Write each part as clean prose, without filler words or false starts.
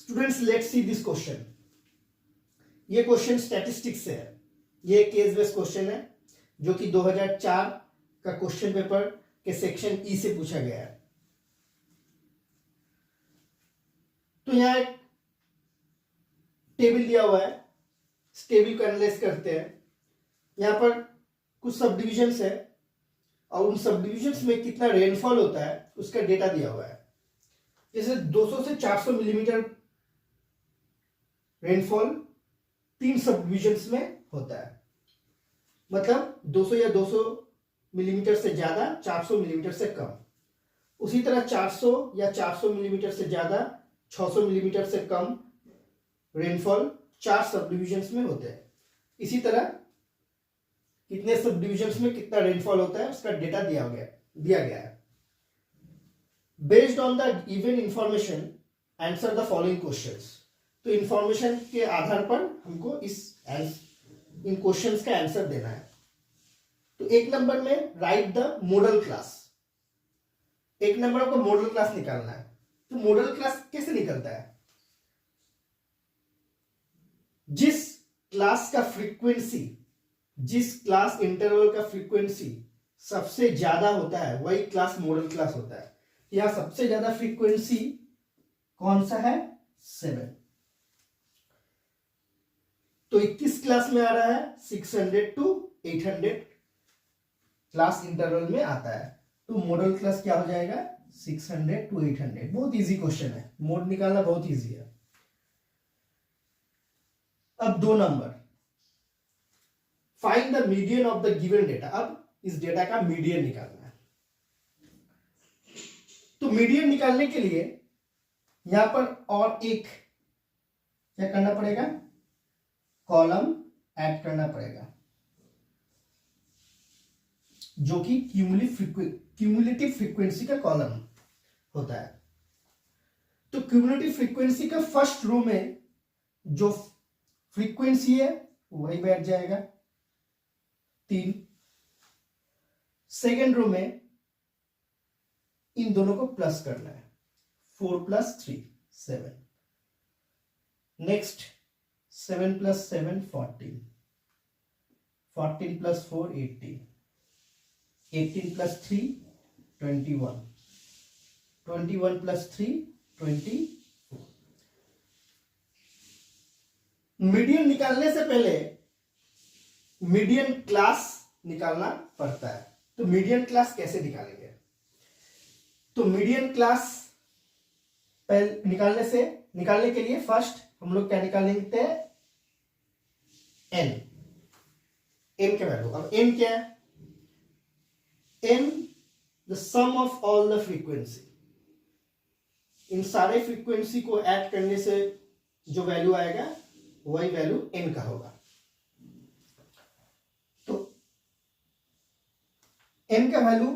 Students let's see this question. ये question statistics से है, ये केस बेस्ड क्वेश्चन है जो कि 2004 का क्वेश्चन पेपर के सेक्शन ई से पूछा गया है। तो यहाँ एक टेबल दिया हुआ है, इस टेबल को एनालाइज करते हैं। यहाँ पर कुछ सब डिविजन्स है और उन सब डिविजन्स में कितना रेनफॉल होता है उसका डेटा दिया हुआ है। जैसे 200 से 400 मिलीमीटर रेनफॉल 3 सब डिविजन्स में होता है, मतलब 200 या 200 मिलीमीटर से ज्यादा, 400 मिलीमीटर से कम। उसी तरह 400 या 400 मिलीमीटर से ज्यादा, 600 मिलीमीटर से कम रेनफॉल 4 सब डिविजन्स में होते हैं। इसी तरह कितने सब डिविजन्स में कितना रेनफॉल होता है उसका डेटा दिया गया है। Based on the given information answer the following questions. तो इंफॉर्मेशन के आधार पर हमको इन क्वेश्चंस का आंसर देना है। तो एक नंबर में राइट द मॉडल क्लास। एक नंबर को मॉडल क्लास निकालना है। तो मॉडल क्लास कैसे निकलता है? जिस क्लास का फ्रीक्वेंसी, जिस क्लास इंटरवल का फ्रीक्वेंसी सबसे ज्यादा होता है वही क्लास मॉडल क्लास होता है। यहां सबसे ज्यादा फ्रीक्वेंसी कौन सा है? 7। तो 21 क्लास में आ रहा है, 600 टू 800 क्लास इंटरवल में आता है। तो मॉडल क्लास क्या हो जाएगा? 600 टू 800। बहुत इजी क्वेश्चन है, मोड निकालना बहुत इजी है। अब 2 number, find the median of the given data. अब इस डेटा का मीडियन निकालना है। तो मीडियन निकालने के लिए यहां पर और एक क्या करना पड़ेगा? कॉलम ऐड करना पड़ेगा जो कि क्यूमुलेटिव फ्रीक्वेंसी का कॉलम होता है। तो क्यूमुलेटिव फ्रीक्वेंसी का फर्स्ट रो में जो फ्रीक्वेंसी है वही बैठ जाएगा 3। सेकेंड रो में इन दोनों को प्लस करना है, 4 + 3 7। नेक्स्ट 7 + 7 14, 14 + 4 18, 18 + 3 21, 21 + 3 24। मीडियन निकालने से पहले मीडियन क्लास निकालना पड़ता है। तो मीडियन क्लास कैसे निकालेंगे? तो मीडियन क्लास निकालने के लिए फर्स्ट हम लोग क्या निकालेंगे? एन, एन का वैल्यू। अब एन क्या है? N the sum of all the frequency. इन सारे फ्रीक्वेंसी को ऐड करने से जो वैल्यू आएगा वही वैल्यू एन का होगा। तो एन का वैल्यू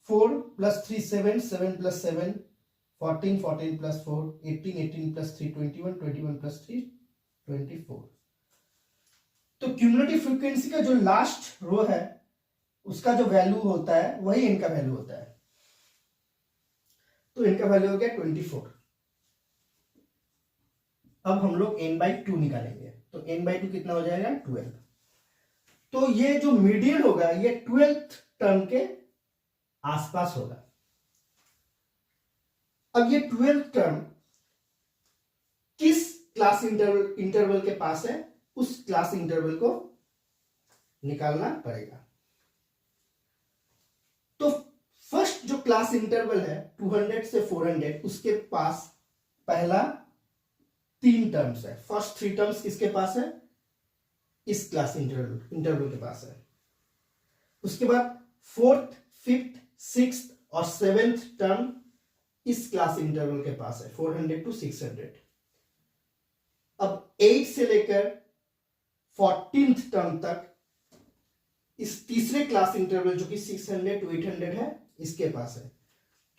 4 + 3 7, 7 + 7 14, 14 + 4 18, 18 + 3 21, 21 + 3 24। तो क्यूमुलेटिव फ्रीक्वेंसी का जो लास्ट रो है उसका जो वैल्यू होता है वही इनका वैल्यू होता है। तो इनका वैल्यू हो गया 24। अब हम लोग n/2 निकालेंगे। तो n/2 कितना हो जाएगा? 12। तो ये जो मीडियन होगा ये 12th टर्म के आसपास होगा। अब ये 12th टर्म किस क्लास इंटरवल के पास है उस क्लास इंटरवल को निकालना पड़ेगा। तो फर्स्ट जो क्लास इंटरवल है 200 से 400 उसके पास पहला 3 टर्म्स है। फर्स्ट 3 टर्म्स किसके पास है? इस क्लास इंटरवल के पास है। उसके बाद 4th, 5th, 6th और 7th टर्म इस क्लास इंटरवल के पास है, 400 to 600। अब 8 से लेकर 14th टर्म तक इस तीसरे क्लास इंटरवल जो कि 600 to 800 है इसके पास है।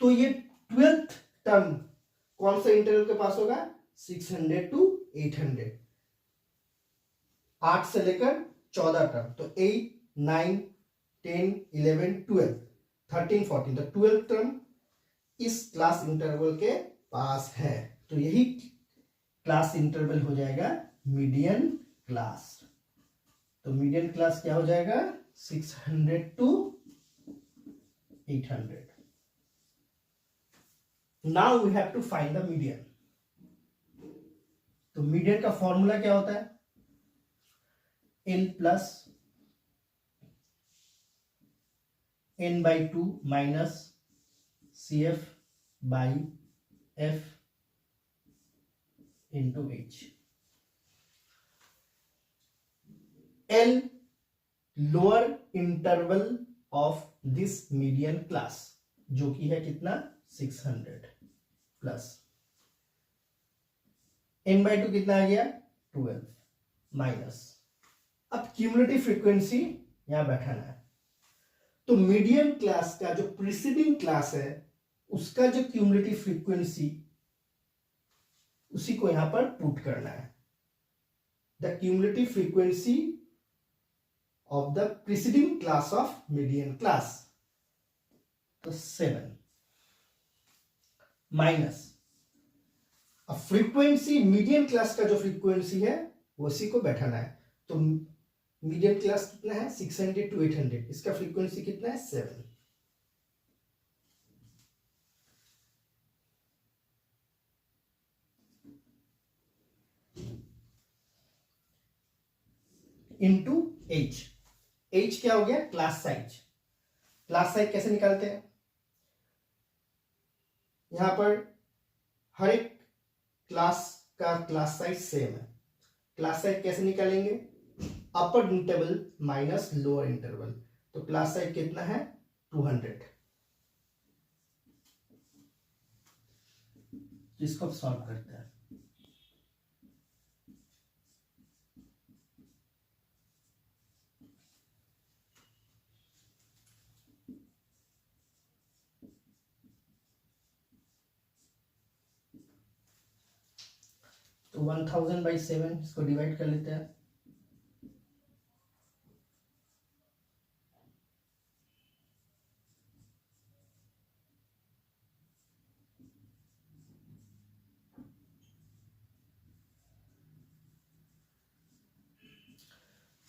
तो ये 12th टर्म कौन सा इंटरवल के पास होगा? 600 to 800। 8 से लेकर 14 टर्म, तो 8, 9, 10, 11, 12, 13, 14। तो 12th टर्म इस क्लास इंटरवल के पास है। तो यही क्लास इंटरवल हो जाएगा मीडियन क्लास। तो मीडियन क्लास क्या हो जाएगा 600 to 800। Now we have to find the median. तो मीडियन का फॉर्मूला क्या होता है n plus n/2 minus CF/F into H। L lower interval of this median class जो कि है कितना 600 प्लस n/2 कितना आ गया 12 माइनस। अब क्यूमुलेटिव फ्रीक्वेंसी यहां बैठाना है। तो मीडियन क्लास का जो प्रीसीडिंग क्लास है उसका जो क्यूमुलेटिव फ्रीक्वेंसी उसी को यहां पर पुट करना है। The cumulative frequency of the preceding class of median class, तो 7 माइनस अब फ्रीक्वेंसी मीडियन क्लास का जो फ्रीक्वेंसी है उसी को बैठाना है। तो मीडियन क्लास कितना है 600 to 800, इसका फ्रीक्वेंसी कितना है 7। Into H। H क्या हो गया क्लास साइज। क्लास साइज कैसे निकालते हैं, यहां पर हर एक क्लास का क्लास साइज सेम है। क्लास साइज कैसे निकालेंगे अपर इंटरवल माइनस लोअर इंटरवल। तो क्लास साइज कितना है 200। इसको सॉल्व करते हैं। तो 1000/7 इसको डिवाइड कर लेते हैं।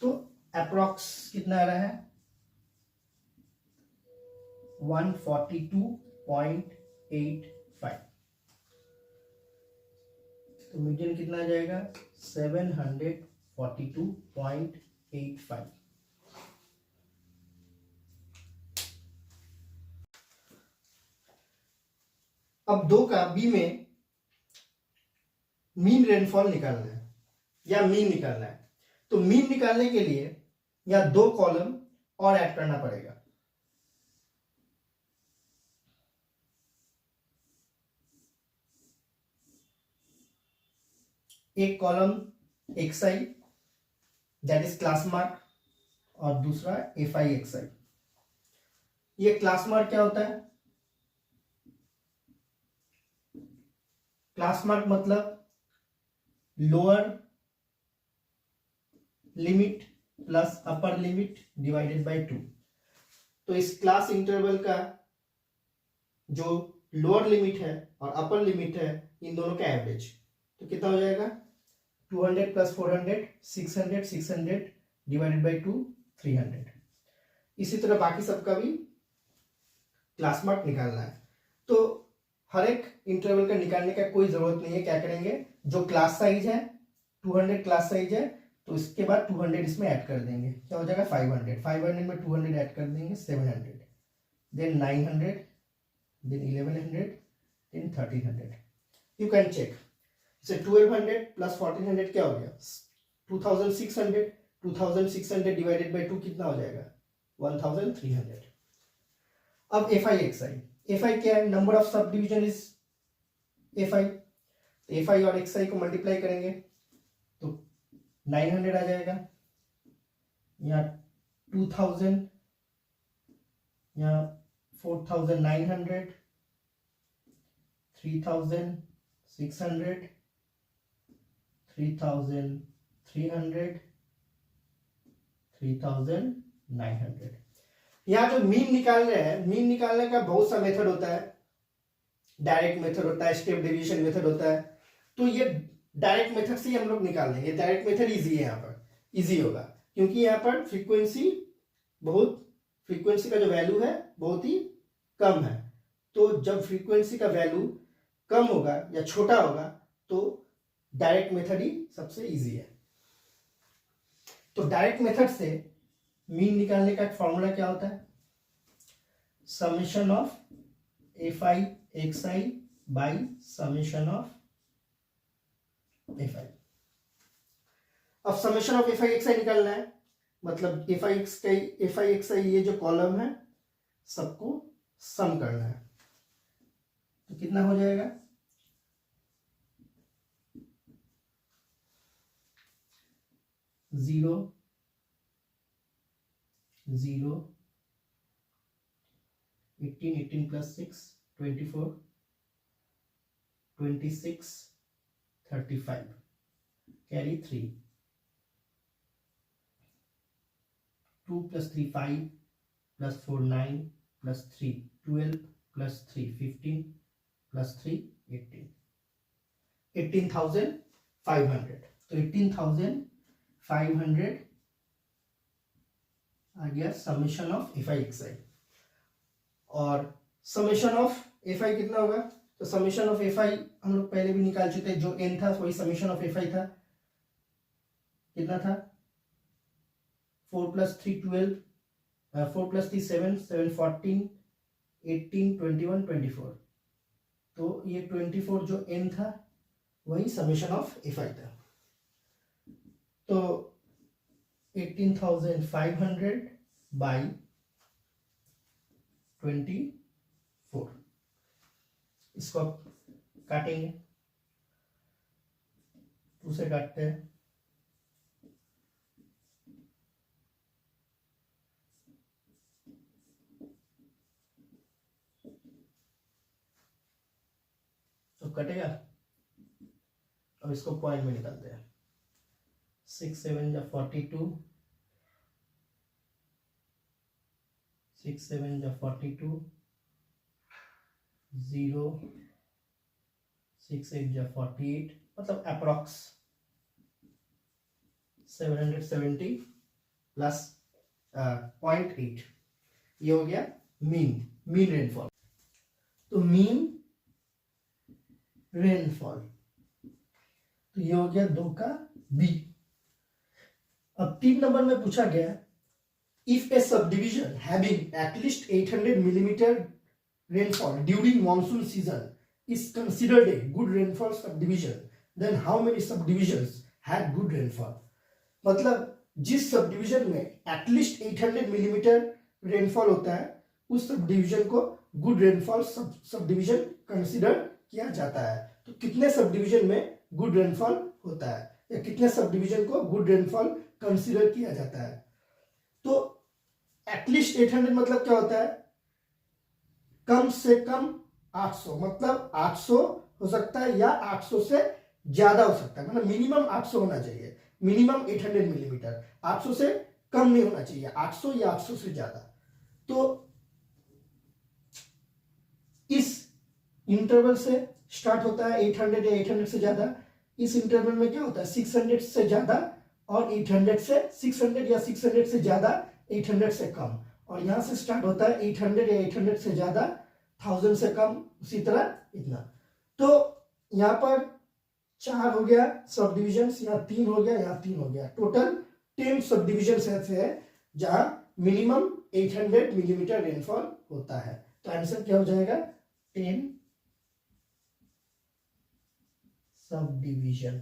तो अप्रोक्स कितना आ रहा है 142.85। तो मीडियन कितना आ जाएगा 742.85। अब 2 का बी में मीन रेनफॉल निकालना है या मीन निकालना है। तो मीन निकालने के लिए यहां 2 कॉलम और ऐड करना पड़ेगा। एक column XI that is class mark और दूसरा FI/XI। ये क्लास मार्क क्या होता है, क्लास मार्क मतलब lower limit plus upper limit divided by 2। तो इस क्लास इंटरवल का जो लोअर लिमिट है और अपर लिमिट है इन दोनों का एवरेज तो कितना हो जाएगा 200 प्लस 400 600 600 डिवाइडेड बाय 2 300। इसी तरह बाकी सबका भी क्लास मार्क निकालना है। तो हर एक इंटरवल का निकालने का कोई जरूरत नहीं है। क्या करेंगे जो क्लास साइज है 200 क्लास साइज है तो इसके बाद 200 इसमें ऐड कर देंगे, क्या हो जाएगा 500। 500 में 200 ऐड कर देंगे 700, then 900, then 1100, then 1300। You can check. Say 1200 plus 1400 क्या हो गया 2600। 2600 डिवाइडेड बाय 2 कितना हो जाएगा 1300। अब FI/XI। FI क्या है number of sub division is FI। FI और XI को मल्टीप्लाई करेंगे तो 900 आ जाएगा, यहाँ 2000, यहाँ 4900, 3600, 3300, 3900। यहाँ जो मीन निकाल रहे हैं, मीन निकालने का बहुत सा मेथड होता है। डायरेक्ट मेथड होता है, स्टेप डेविएशन मेथड होता है। तो ये डायरेक्ट मेथड से ही हम लोग निकाल लेंगे। डायरेक्ट मेथड इजी है, यहाँ पर इजी होगा क्योंकि यहाँ पर फ्रीक्वेंसी का जो वैल्यू है बहुत ही कम है। तो जब फ्रीक्वेंसी का वैल्यू कम होगा या छोटा होगा तो डायरेक्ट मेथड ही सबसे इजी है। तो डायरेक्ट मेथड से मीन निकालने का फॉर्मूला क्या होता है? Summation of F I X I by summation of F I. अब summation of F I X I निकालना है, मतलब एफ आई एक्स आई ये जो कॉलम है सबको सम करना है। तो कितना हो जाएगा? 0 0 18 plus 6 24 26 35 carry 3 2 plus 3 5 plus 4 9 plus 3 12 plus 3 15 plus 3 18 18,500। तो 18,500 आ गया summation of F I X I. और समेशन ऑफ एफ आई कितना होगा? तो समेशन ऑफ एफ आई हम लोग पहले भी निकाल चुके हैं, जो एन था वही समेशन ऑफ एफ आई था। कितना था? 4 plus 3 12 4 plus 3 7 7 14 18 21 24। तो ये 24 जो एन था वही समेशन ऑफ एफ आई था। तो 18,500 बाई 24, इसको आप काटेंगे, 2 से काटते हैं तो कटेगा। अब इसको पॉइंट में निकालते हैं। 6 7 जा 42 6 7 जा 42 0 6 8 जा 48, मतलब अप्रॉक्स 770 प्लस 0.8। ये हो गया मीन रेनफॉल। तो मीन रेनफॉल तो ये हो गया 2 का बी। अब 3 नंबर में पूछा गया, if A sub division having at least 800 millimetre rainfall during monsoon season is considered a good rainfall subdivision, then how many subdivisions had good rainfall? मतलब जिस सब डिविजन में एटलीस्ट 800 मिलीमीटर रेनफॉल होता है उस सब डिविजन को good rainfall sub division consider किया जाता है। तो कितने सब डिविजन में गुड रेनफॉल होता है या कितने सब डिविजन को गुड रेनफॉल कंसिडर किया जाता है? तो एटलीस्ट 800 मतलब क्या होता है? कम से कम 800, मतलब 800 हो सकता है या 800 से ज्यादा हो सकता है, मतलब मिनिमम 800 होना चाहिए, मिनिमम 800 मिलीमीटर, 800 से कम नहीं होना चाहिए, 800 या 800 से ज्यादा। तो इस इंटरवल से स्टार्ट होता है 800 या 800 से ज्यादा। इस इंटरवल में क्या होता है? 600 से ज्यादा और 800 से 600 या 600 से ज्यादा 800 से कम। और यहां से स्टार्ट होता है 800 या 800 से ज्यादा 1000 से कम, उसी तरह इतना। तो यहां पर 4 हो गया सब डिविजन, यहाँ 3 हो गया, यहाँ 3 हो गया, टोटल 10 सब डिविजन ऐसे है जहां मिनिमम 800 मिलीमीटर रेनफॉल होता है। तो आंसर क्या हो जाएगा? 10 सब डिविजन।